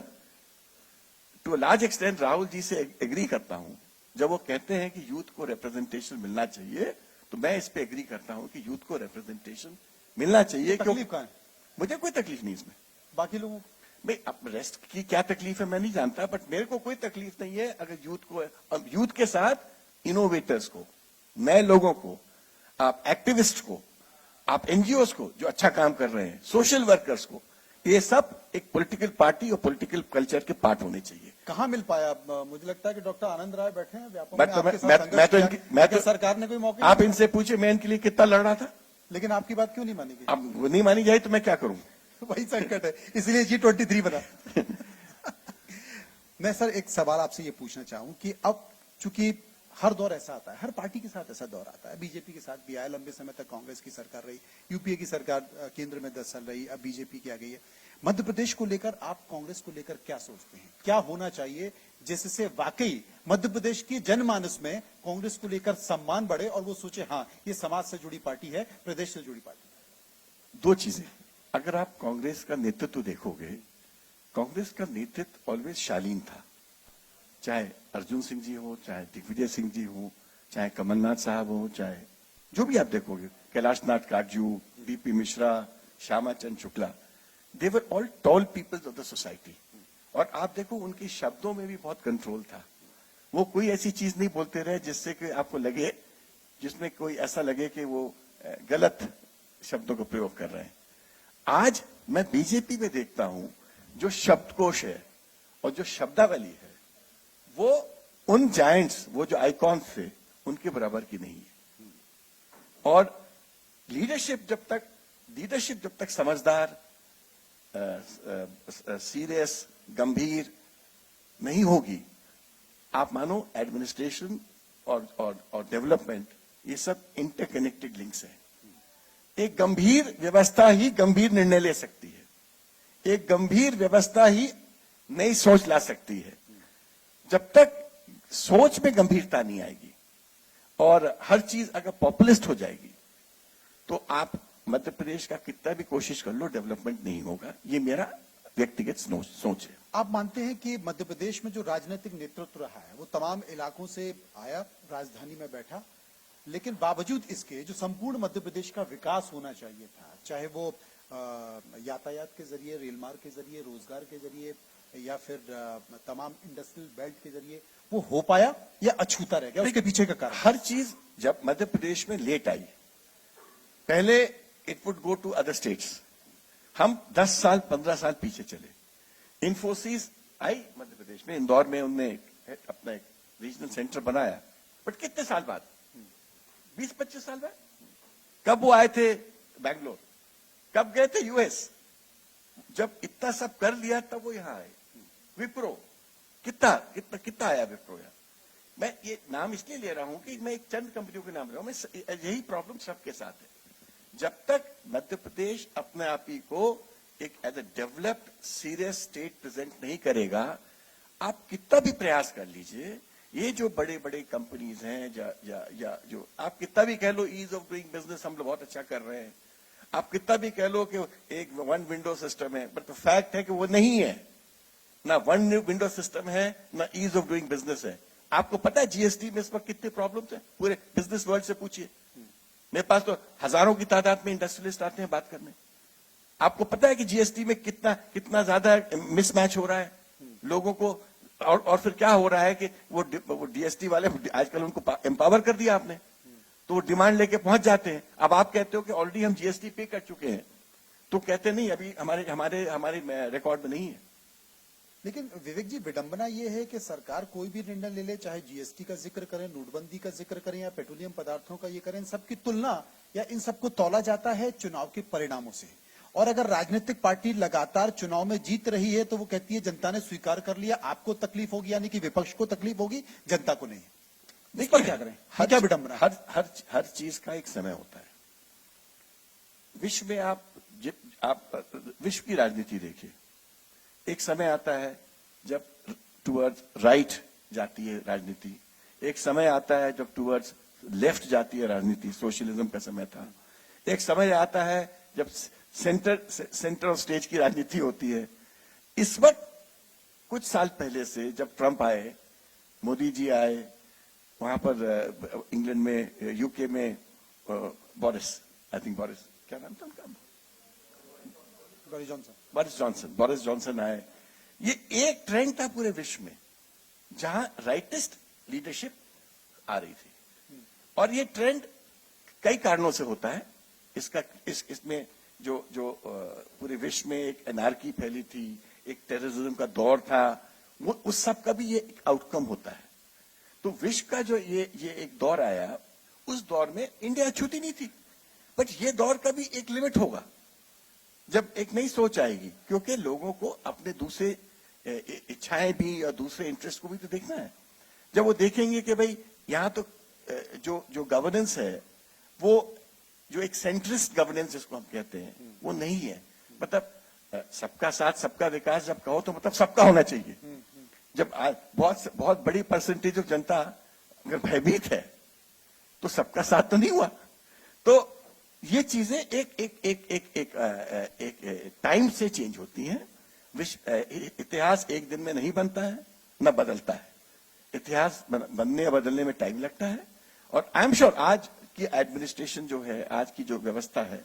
to large extent Rahul ji से एग्री करता हूं, जब वो कहते हैं कि यूथ को रिप्रेजेंटेशन मिलना चाहिए, तो मैं इस पे एग्री करता हूं कि यूथ को रिप्रेजेंटेशन मिलना चाहिए। तकलीफ कहां है? मुझे कोई तकलीफ नहीं इसमें। बाकी लोगों को भाई अब रेस्ट की क्या तकलीफ है मैं नहीं जानता, बट मेरे को कोई तकलीफ नहीं है अगर यूथ के साथ इनोवेटर्स को, नए लोगों को, आप एक्टिविस्ट को, आप एनजीओ को जो अच्छा काम कर रहे हैं, सोशल वर्कर्स को, ये सब एक पॉलिटिकल पार्टी और पॉलिटिकल कल्चर के पार्ट होने चाहिए। कहां मिल पाया? मुझे लगता है कि डॉक्टर आनंद राय बैठे हैं व्यापक मैं तो सरकार ने कोई मौका, आप इनसे पूछे मैं इनके लिए कितना लड़ रहा था, लेकिन आपकी बात क्यों नहीं मानी गई? अब वो नहीं मानी जाए तो मैं क्या करूं? वही संकट है, इसलिए G23 बना। मैं सर एक सवाल आपसे ये पूछना चाहूं कि अब चूंकि हर दौर ऐसा आता है, हर पार्टी के साथ ऐसा दौर आता है। बीजेपी के साथ भी आया, लंबे समय तक कांग्रेस की सरकार रही, यूपीए की सरकार केंद्र में 10 साल रही, अब बीजेपी की आ गई है। मध्य प्रदेश को लेकर आप कांग्रेस को लेकर क्या सोचते हैं? क्या होना चाहिए जिससे वाकई मध्य प्रदेश की जनमानस में कांग्रेस को लेकर सम्मान बढ़े और वो सोचे हाँ ये समाज से जुड़ी पार्टी है, प्रदेश से जुड़ी पार्टी है? दो चीजें, अगर आप कांग्रेस का नेतृत्व देखोगे, कांग्रेस का नेतृत्व ऑलवेज शालीन था। चाहे अर्जुन सिंह जी हो, चाहे दिग्विजय सिंह जी हो, चाहे कमलनाथ साहब हो, चाहे जो भी आप देखोगे, Kailashnath Katju, BP Mishra, Shyama Chandra Shukla, they were all tall peoples of the society. और आप देखो उनके शब्दों में भी बहुत कंट्रोल था। वो कोई ऐसी चीज नहीं बोलते रहे जिससे कि आपको लगे, जिसमें कोई ऐसा लगे कि वो गलत शब्दों का प्रयोग कर रहे हैं। आज मैं बीजेपी में देखता हूं जो शब्दकोश है और जो शब्दावली है वो उन जायंट्स, वो जो आइकॉन्स थे उनके बराबर की नहीं है। और लीडरशिप जब तक समझदार, सीरियस, गंभीर नहीं होगी, आप मानो एडमिनिस्ट्रेशन और डेवलपमेंट ये सब इंटरकनेक्टेड लिंक्स हैं। एक गंभीर व्यवस्था ही गंभीर निर्णय ले सकती है, एक गंभीर व्यवस्था ही नई सोच ला सकती है। जब तक सोच में गंभीरता नहीं आएगी और हर चीज अगर पॉपुलिस्ट हो जाएगी तो आप मध्य प्रदेश का कितना भी कोशिश कर लो, डेवलपमेंट नहीं होगा। ये मेरा व्यक्तिगत सोच है। आप मानते हैं कि मध्य प्रदेश में जो राजनीतिक नेतृत्व रहा है वो तमाम इलाकों से आया, राजधानी में बैठा, लेकिन बावजूद इसके जो संपूर्ण मध्य प्रदेश का विकास होना चाहिए था, चाहे वो यातायात के जरिए, रेल मार्ग के जरिए, रोजगार के जरिए या फिर तमाम इंडस्ट्रियल बेल्ट के जरिए, वो हो पाया या अछूता रह गया? उसके पीछे का कारण हर चीज जब मध्य प्रदेश में लेट आई, पहले it would go to other states. हम 10 साल 15 साल पीछे चले। इंफोसिस आई मध्य प्रदेश में, इंदौर में उनने अपना एक रीजनल सेंटर बनाया, बट कितने साल बाद? 20-25 साल बाद। कब वो आए थे बैंगलोर, कब गए थे यूएस? जब इतना सब कर लिया तब वो यहां आए। विप्रो कितना आया विप्रो यहाँ? मैं ये नाम इसलिए ले रहा हूं कि मैं एक चंद कंपनियों के नाम ले रहा हूं। मैं यही प्रॉब्लम सबके साथ है। जब तक मध्य प्रदेश अपने आप ही को एक as a developed serious state present नहीं करेगा, आप कितना भी प्रयास कर लीजिए, ये जो बड़े बड़े कंपनीज हैं या जो आप कितना भी कह लो ईज ऑफ डूइंग बिजनेस हम लोग बहुत अच्छा कर रहे हैं, आप कितना भी कह लो कि एक वन विंडो सिस्टम है, बट द फैक्ट है कि वो नहीं है। ना वन विंडो सिस्टम है, ना ईज ऑफ डूइंग बिजनेस है। आपको पता है जीएसटी में इस वक्त कितने प्रॉब्लम्स हैं? पूरे बिजनेस वर्ल्ड से पूछिए। मेरे पास तो हजारों की तादाद में इंडस्ट्रियलिस्ट आते हैं बात करने। आपको पता है कि जीएसटी में कितना ज्यादा मिसमैच हो रहा है लोगों को, और फिर क्या हो रहा है कि वो डीएसटी वाले आजकल उनको एम्पावर कर दिया आपने, तो वो डिमांड लेके पहुंच जाते हैं। अब आप कहते हो कि ऑलरेडी हम जीएसटी पे कर चुके हैं, तो कहते नहीं अभी हमारे रिकॉर्ड में नहीं है। लेकिन विवेक जी, विडंबना यह है कि सरकार कोई भी निर्णय ले ले, चाहे जीएसटी का जिक्र करें, नोटबंदी का जिक्र करें या पेट्रोलियम पदार्थों का ये करें, इन सबकी तुलना या इन सबको तौला जाता है चुनाव के परिणामों से। और अगर राजनीतिक पार्टी लगातार चुनाव में जीत रही है तो वो कहती है जनता ने स्वीकार कर लिया, आपको तकलीफ होगी, यानी कि विपक्ष को तकलीफ होगी, जनता को नहीं। इस पर क्या करें? क्या विडंबना? हर चीज का एक समय होता है। विश्व में आप विश्व की राजनीति देखिए, एक समय आता है जब टुवर्ड्स राइट जाती है राजनीति, एक समय आता है जब टुवर्ड्स लेफ्ट जाती है राजनीति, सोशलिज्म का समय था। एक समय आता है जब सेंटर ऑफ स्टेज की राजनीति होती है। इस वक्त कुछ साल पहले से जब ट्रंप आए, मोदी जी आए, वहां पर इंग्लैंड में, यूके में बोरिस क्या नाम था उनका? बोरिस जॉनसन आए। ये एक ट्रेंड था पूरे विश्व में जहां राइटिस्ट लीडरशिप आ रही थी, और ये ट्रेंड कई कारणों से होता है। इसमें जो पूरे विश्व में एक एनार्की फैली थी, एक टेररिज्म का दौर था, वो उस सब का भी ये एक आउटकम होता है। तो विश्व का जो ये एक दौर आया, उस दौर में इंडिया छूती नहीं थी, बट ये दौर का भी एक लिमिट होगा जब एक नई सोच आएगी, क्योंकि लोगों को अपने दूसरे इच्छाएं भी और दूसरे इंटरेस्ट को भी तो देखना है। जब वो देखेंगे कि भाई यहां तो जो जो गवर्नेंस है वो जो एक सेंट्रिस्ट गवर्नेंस जिसको हम कहते हैं वो नहीं है। मतलब सबका साथ सबका विकास जब कहो तो मतलब सबका होना चाहिए। जब बहुत बहुत बड़ी परसेंटेज ऑफ जनता अगर भयभीत है तो सबका साथ तो नहीं हुआ। तो ये चीजें एक एक एक एक एक, एक टाइम से चेंज होती हैं। इतिहास एक दिन में नहीं बनता है न बदलता है। इतिहास बनने या बदलने में टाइम लगता है। और आई एम श्योर आज की एडमिनिस्ट्रेशन जो है, आज की जो व्यवस्था है,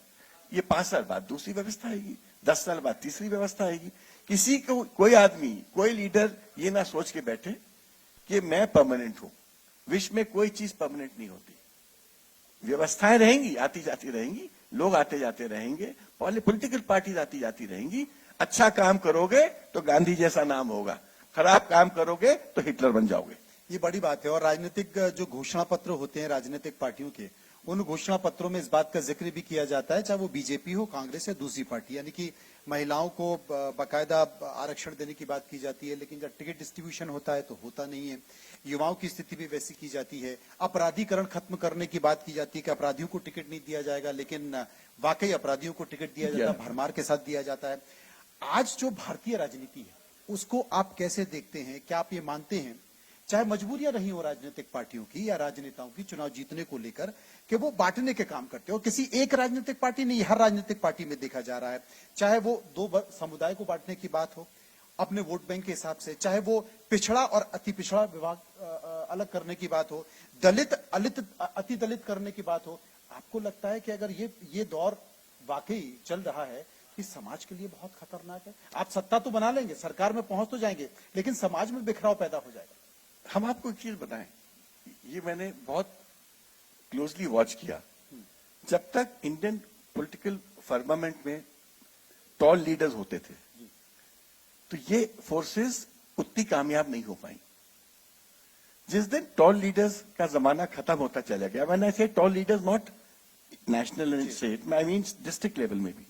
ये 5 साल बाद दूसरी व्यवस्था आएगी, 10 साल बाद तीसरी व्यवस्था आएगी। किसी को कोई आदमी कोई लीडर ये ना सोच के बैठे कि मैं परमानेंट हूं। विश्व में कोई चीज परमानेंट नहीं होती। व्यवस्थाएं रहेंगी, आती जाती रहेंगी, लोग आते जाते रहेंगे, पॉलिटिकल पार्टीज आती जाती रहेंगी। अच्छा काम करोगे तो गांधी जैसा नाम होगा, खराब काम करोगे तो हिटलर बन जाओगे। ये बड़ी बात है। और राजनीतिक जो घोषणा पत्र होते हैं राजनीतिक पार्टियों के, उन घोषणा पत्रों में इस बात का जिक्र भी किया जाता है, चाहे वो बीजेपी हो, कांग्रेस या दूसरी पार्टी, यानी कि महिलाओं को बाकायदा आरक्षण देने की बात की जाती है, लेकिन जब टिकट डिस्ट्रीब्यूशन होता है तो होता नहीं है। युवाओं की स्थिति भी वैसी की जाती है। अपराधीकरण खत्म करने की बात की जाती है कि अपराधियों को टिकट नहीं दिया जाएगा, लेकिन वाकई अपराधियों को टिकट दिया जाता है, भरमार के साथ दिया जाता है। आज जो भारतीय राजनीति है उसको आप कैसे देखते हैं? क्या आप ये मानते हैं, चाहे मजबूरियां रही हो राजनीतिक पार्टियों की या राजनेताओं की चुनाव जीतने को लेकर, कि वो बांटने के काम करते हो? किसी एक राजनीतिक पार्टी नहीं, हर राजनीतिक पार्टी में देखा जा रहा है। चाहे वो दो समुदाय को बांटने की बात हो अपने वोट बैंक के हिसाब से, चाहे वो पिछड़ा और अति पिछड़ा विभाग अलग करने की बात हो, दलित अति दलित करने की बात हो। आपको लगता है कि अगर ये दौर वाकई चल रहा है कि समाज के लिए बहुत खतरनाक है? आप सत्ता तो बना लेंगे, सरकार में पहुंच तो जाएंगे, लेकिन समाज में बिखराव पैदा हो जाएगा। हम आपको एक चीज बताएं, ये मैंने बहुत क्लोजली वॉच किया। जब तक इंडियन पॉलिटिकल फर्मामेंट में टॉल लीडर्स होते थे तो ये फोर्सेस उतनी कामयाब नहीं हो पाई। जिस दिन टॉल लीडर्स का जमाना खत्म होता चला गया, when I say tall leaders not national and state, I mean district level में भी,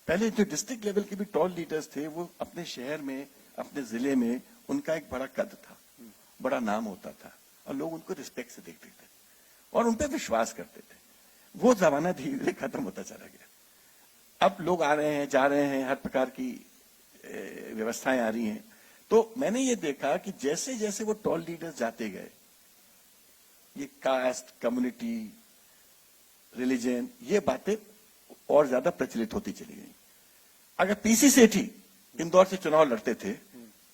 पहले जो डिस्ट्रिक्ट लेवल के भी टॉल लीडर्स थे वो अपने शहर में, अपने जिले में उनका एक बड़ा कद था, बड़ा नाम होता था और लोग उनको रिस्पेक्ट से देखते थे और उन पर विश्वास करते थे। वो जमाना धीरे धीरे खत्म होता चला गया। अब लोग आ रहे हैं, जा रहे हैं, हर प्रकार की व्यवस्थाएं आ रही हैं। तो मैंने ये देखा कि जैसे जैसे वो टॉल लीडर्स जाते गए, ये कास्ट, कम्युनिटी, रिलीजन, ये बातें और ज्यादा प्रचलित होती चली गई। अगर पीसी सेठी इंदौर से चुनाव लड़ते थे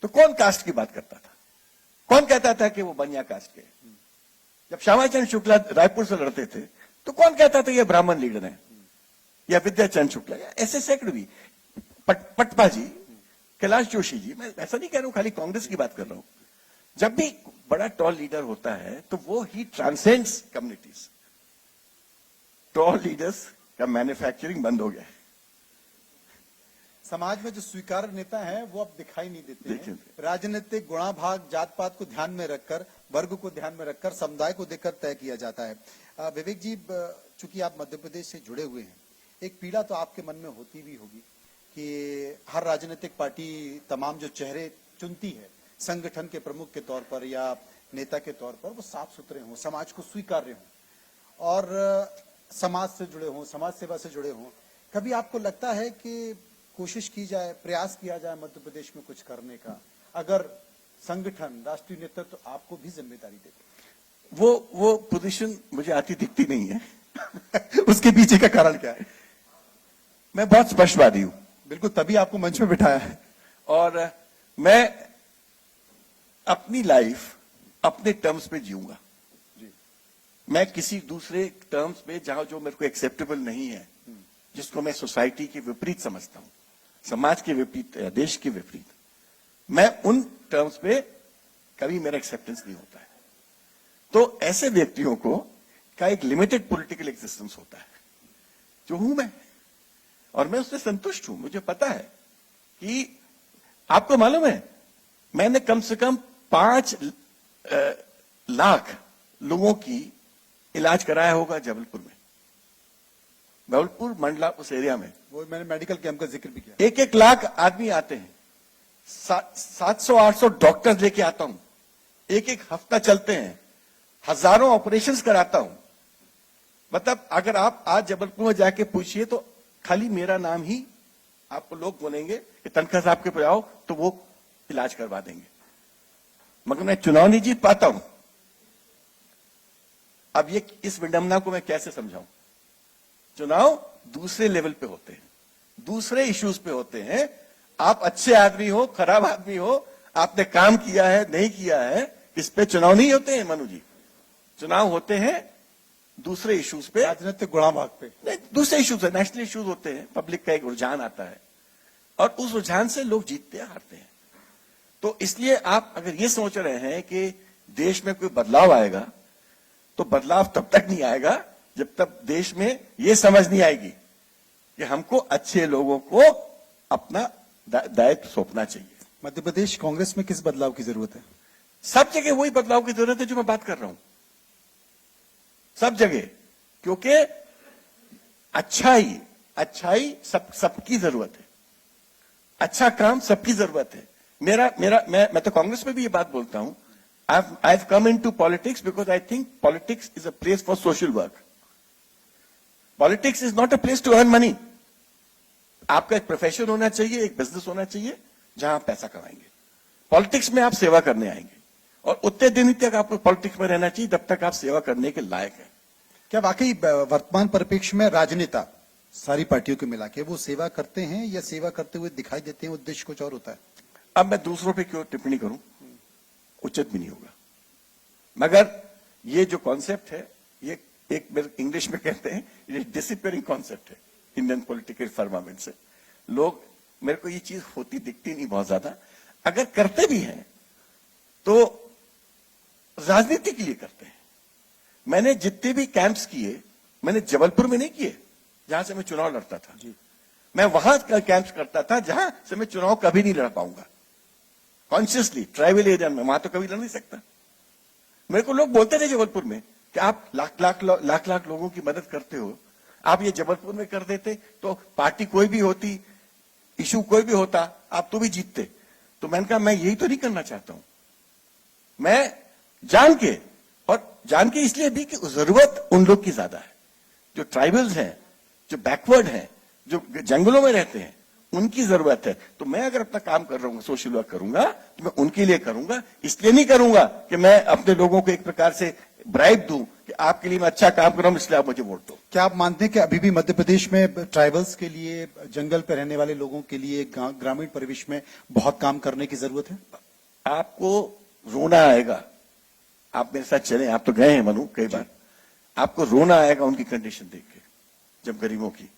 तो कौन कास्ट की बात करता था? कौन कहता था कि वो बनिया कास्ट के? जब श्यामाचंद्र शुक्ला रायपुर से लड़ते थे तो कौन कहता था ये ब्राह्मण लीडर हैं या विद्याचंद्र शुक्ला, ऐसे सैकड़ों भी, पटपा जी, कैलाश जोशी जी। मैं ऐसा नहीं कह रहा हूं खाली कांग्रेस की बात कर रहा हूं। जब भी बड़ा टॉल लीडर होता है तो वो ही ट्रांसेंड्स कम्युनिटीज। टॉल लीडर्स का मैन्युफैक्चरिंग बंद हो गया है। समाज में जो स्वीकार नेता हैं वो अब दिखाई नहीं देते हैं। राजनीतिक गुणा भाग, जात पात को ध्यान में रखकर, वर्ग को ध्यान में रखकर, समुदाय को देखकर तय किया जाता है। विवेक जी, चूंकि आप मध्य प्रदेश से जुड़े हुए हैं, एक पीड़ा तो आपके मन में होती भी होगी कि हर राजनीतिक पार्टी तमाम जो चेहरे चुनती है संगठन के प्रमुख के तौर पर या नेता के तौर पर, वो साफ सुथरे हों, समाज को स्वीकार्य हों और समाज से जुड़े हों, समाज सेवा से जुड़े हों। कभी आपको लगता है कि कोशिश की जाए, प्रयास किया जाए मध्य प्रदेश में कुछ करने का, अगर संगठन, राष्ट्रीय नेतृत्व तो आपको भी जिम्मेदारी देते? वो पोजीशन मुझे आती दिखती नहीं है। उसके पीछे का कारण क्या है? मैं बहुत स्पष्टवादी हूं। बिल्कुल, तभी आपको मंच में बिठाया है। और मैं अपनी लाइफ अपने टर्म्स पे जीऊंगा। मैं किसी दूसरे टर्म्स पे, जहां जो मेरे को एक्सेप्टेबल नहीं है, जिसको मैं सोसाइटी के विपरीत समझता हूं, समाज के विपरीत, देश के विपरीत, मैं उन टर्म्स पे कभी मेरा एक्सेप्टेंस नहीं होता है। तो ऐसे व्यक्तियों को का एक लिमिटेड पॉलिटिकल एग्जिस्टेंस होता है, जो हूं मैं, और मैं उससे संतुष्ट हूं। मुझे पता है कि आपको मालूम है, मैंने कम से कम 5 लाख लोगों की इलाज कराया होगा जबलपुर में, जबलपुर मंडला, उस एरिया में। वो मैंने मेडिकल कैंप का जिक्र भी किया। 1-1 लाख आदमी आते हैं, 700-800 डॉक्टर्स लेके आता हूं, 1-1 हफ्ता चलते हैं, हजारों ऑपरेशंस कराता हूं। मतलब अगर आप आज जबलपुर में जाके पूछिए तो खाली मेरा नाम ही आपको लोग बोलेंगे कि तनखा साहब के पे आओ तो वो इलाज करवा देंगे, मगर मैं चुनाव नहीं जीत पाता हूं। अब ये इस विडंबना को मैं कैसे समझाऊं? चुनाव दूसरे लेवल पे होते हैं, दूसरे इश्यूज पे होते हैं। आप अच्छे आदमी हो, खराब आदमी हो, आपने काम किया है नहीं किया है, इस पे चुनाव नहीं होते हैं मनु जी। चुनाव होते हैं दूसरे इश्यूज पे, राजनीतिक गुणाभाग पे। नहीं, दूसरे इश्यूज है, नेशनल इश्यूज होते हैं, पब्लिक का एक रुझान आता है और उस रुझान से लोग जीतते हैं हारते हैं। तो इसलिए आप अगर ये सोच रहे हैं कि देश में कोई बदलाव आएगा, तो बदलाव तब तक नहीं आएगा जब तक देश में ये समझ नहीं आएगी कि हमको अच्छे लोगों को अपना दायित्व सौंपना चाहिए। मध्य प्रदेश कांग्रेस में किस बदलाव की जरूरत है? सब जगह वही बदलाव की जरूरत है जो मैं बात कर रहा हूं, सब जगह। क्योंकि अच्छाई सबकी जरूरत है, अच्छा काम सबकी जरूरत है। मैं तो कांग्रेस में भी ये बात बोलता हूं। I've come into politics because I think politics is a place for social work. Politics is not a place to earn money. आपका एक प्रोफेशन होना चाहिए, एक बिजनेस होना चाहिए जहां आप पैसा कमाएंगे। पॉलिटिक्स में आप सेवा करने आएंगे और उतने दिन तक आपको पॉलिटिक्स में रहना चाहिए जब तक आप सेवा करने के लायक हैं। क्या वाकई वर्तमान परिप्रेक्ष्य में राजनेता सारी पार्टियों को मिला के वो सेवा करते हैं या सेवा करते हुए दिखाई देते हैं, उद्देश्य कुछ और होता है? अब मैं दूसरों पे क्यों टिप्पणी करूं, उचित भी नहीं होगा। मगर ये जो कॉन्सेप्ट है, ये एक मेरे इंग्लिश में कहते हैं ये डिसिपियरिंग कॉन्सेप्ट है इंडियन पॉलिटिकल फर्मामेंट से। लोग, मेरे को ये चीज होती दिखती नहीं बहुत ज्यादा। अगर करते भी हैं तो राजनीति के लिए करते हैं। मैंने जितने भी कैंप्स किए, मैंने जबलपुर में नहीं किए जहां से मैं चुनाव लड़ता था जी। मैं वहां कैंप्स करता था जहां से मैं चुनाव कभी नहीं लड़ पाऊंगा, कॉन्शियसली ट्राइबल एरिया में, वहां तो कभी लड़ नहीं सकता। मेरे को लोग बोलते थे जबलपुर में कि आप लाख लाख लोगों की मदद करते हो, आप ये जबलपुर में कर देते तो पार्टी कोई भी होती, इशू कोई भी होता, आप तो भी जीतते। तो मैंने कहा मैं यही तो नहीं करना चाहता हूं। मैं जान के इसलिए भी कि जरूरत उन लोग की ज्यादा है, जो ट्राइबल्स हैं, जो बैकवर्ड हैं, जो जंगलों में रहते हैं, उनकी जरूरत है। तो मैं अगर अपना काम कर रहा हूँ, सोशल वर्क करूंगा, तो मैं उनके लिए करूंगा। इसलिए नहीं करूंगा कि मैं अपने लोगों को एक प्रकार से ब्राइब दूं कि आपके लिए मैं अच्छा काम कर रहा हूं इसलिए आप मुझे वोट दो। क्या आप मानते हैं कि अभी भी मध्य प्रदेश में ट्राइबल्स के लिए, जंगल पर रहने वाले लोगों के लिए, ग्रामीण परिवेश में बहुत काम करने की जरूरत है? आपको रोना आएगा, आप मेरे साथ चले, आप तो गए हैं मनु कई बार, आपको रोना आएगा उनकी कंडीशन देख के, जब गरीबों की।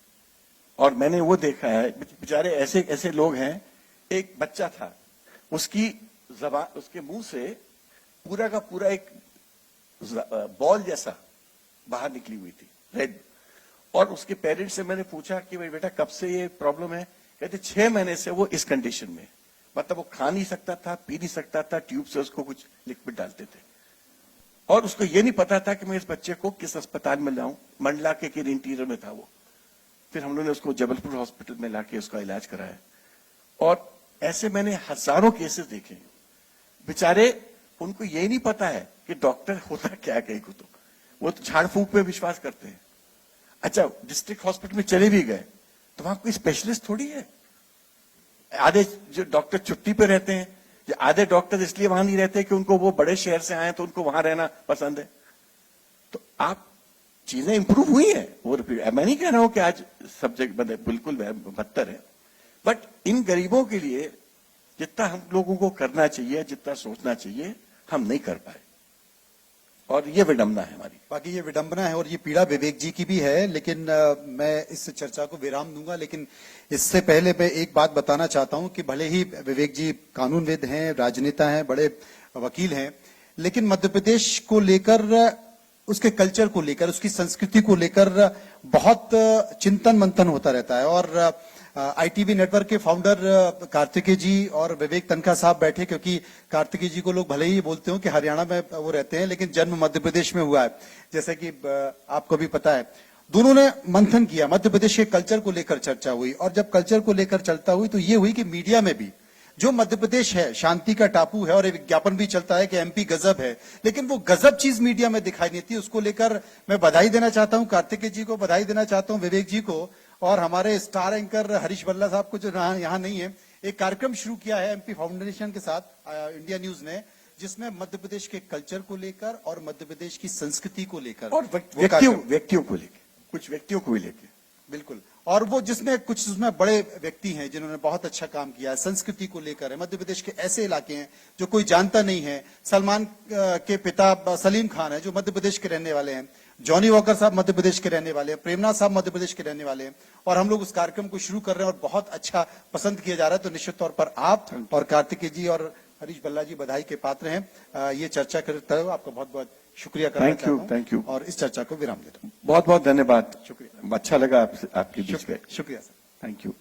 और मैंने वो देखा है, बेचारे ऐसे ऐसे लोग हैं। एक बच्चा था, उसकी जबान, उसके मुंह से पूरा का पूरा एक बॉल जैसा बाहर निकली हुई थी, रेड। और उसके पेरेंट्स से मैंने पूछा कि भाई बेटा कब से ये प्रॉब्लम है? कहते 6 महीने से वो इस कंडीशन में, मतलब वो खा नहीं सकता था, पी नहीं सकता था, ट्यूब से उसको कुछ लिक्विड डालते थे। और उसको ये नहीं पता था कि मैं इस बच्चे को किस अस्पताल में लाऊं। मंडला के इंटीरियर में था वो। फिर हम लोगों ने उसको जबलपुर हॉस्पिटल में लाके उसका इलाज कराया। और ऐसे मैंने हजारों केसेस देखे। बेचारे, उनको यही नहीं पता है कि डॉक्टर होता क्या है। कहीं को तो वो तो झाड़ फूंक पे विश्वास करते हैं। अच्छा, डिस्ट्रिक्ट हॉस्पिटल में चले भी गए तो वहां कोई स्पेशलिस्ट थोड़ी है। आधे जो डॉक्टर छुट्टी पे रहते हैं, आधे डॉक्टर इसलिए वहां नहीं रहते कि उनको वो बड़े शहर से आए तो उनको वहां रहना पसंद है। तो आप चीजें इंप्रूव हुई है। और मैं नहीं कह रहा हूं कि आज सब जगह बिल्कुल बदतर है, बट इन गरीबों के लिए जितना हम लोगों को करना चाहिए, जितना सोचना चाहिए, हम नहीं कर पाए। और ये विडंबना है हमारी। बाकी ये विडंबना है और ये पीड़ा विवेक जी की भी है। लेकिन मैं इस चर्चा को विराम दूंगा, लेकिन इससे पहले मैं एक बात बताना चाहता हूं कि भले ही विवेक जी कानूनविद हैं, राजनेता हैं, बड़े वकील हैं, लेकिन मध्य प्रदेश को लेकर, उसके कल्चर को लेकर, उसकी संस्कृति को लेकर बहुत चिंतन मंथन होता रहता है। और आईटीवी नेटवर्क के फाउंडर कार्तिकेय जी और विवेक तनखा साहब बैठे, क्योंकि कार्तिकेय जी को लोग भले ही बोलते हो कि हरियाणा में वो रहते हैं, लेकिन जन्म मध्य प्रदेश में हुआ है, जैसे कि आपको भी पता है। दोनों ने मंथन किया, मध्य प्रदेश के कल्चर को लेकर चर्चा हुई। और जब कल्चर को लेकर चर्चा हुई तो ये हुई कि मीडिया में भी जो मध्य प्रदेश है शांति का टापू है और एक विज्ञापन भी चलता है कि एमपी गजब है, लेकिन वो गजब चीज मीडिया में दिखाई नहीं देती। उसको लेकर मैं बधाई देना चाहता हूं, कार्तिकेय जी को बधाई देना चाहता हूं, विवेक जी को, और हमारे स्टार एंकर हरीश बल्ला साहब को जो यहाँ नहीं है। एक कार्यक्रम शुरू किया है एमपी फाउंडेशन के साथ इंडिया न्यूज ने, जिसमें मध्य प्रदेश के कल्चर को लेकर और मध्य प्रदेश की संस्कृति को लेकर और व्यक्तियों को लेकर, कुछ व्यक्तियों को भी लेकर, बिल्कुल, और वो जिसमें कुछ उसमें बड़े व्यक्ति हैं जिन्होंने बहुत अच्छा काम किया है, संस्कृति को लेकर है। मध्य प्रदेश के ऐसे इलाके हैं जो कोई जानता नहीं है। सलमान के पिता सलीम खान है जो मध्य प्रदेश के रहने वाले हैं, जॉनी वॉकर साहब मध्य प्रदेश के रहने वाले हैं, प्रेमनाथ साहब मध्य प्रदेश के रहने वाले हैं, और हम लोग उस कार्यक्रम को शुरू कर रहे हैं और बहुत अच्छा पसंद किया जा रहा है। तो निश्चित तौर पर आप और कार्तिकेय जी और हरीश बल्ला जी बधाई के पात्र हैं। ये चर्चा करते हुए आपका बहुत बहुत शुक्रिया करना चाहता हूं। Thank you. और इस चर्चा को विराम देता हूं। बहुत बहुत धन्यवाद, शुक्रिया। अच्छा लगा आपके बीच में। शुक्रिया sir. Thank you.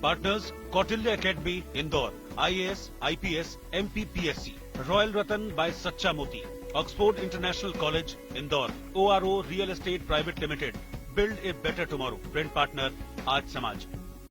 Partners Kautilya academy Indore, IAS, IPS, MPPSC, royal Ratan by Sachcha Moti, Oxford international college Indore, ORO real estate private limited, build a better tomorrow, brand partner Aaj समाज।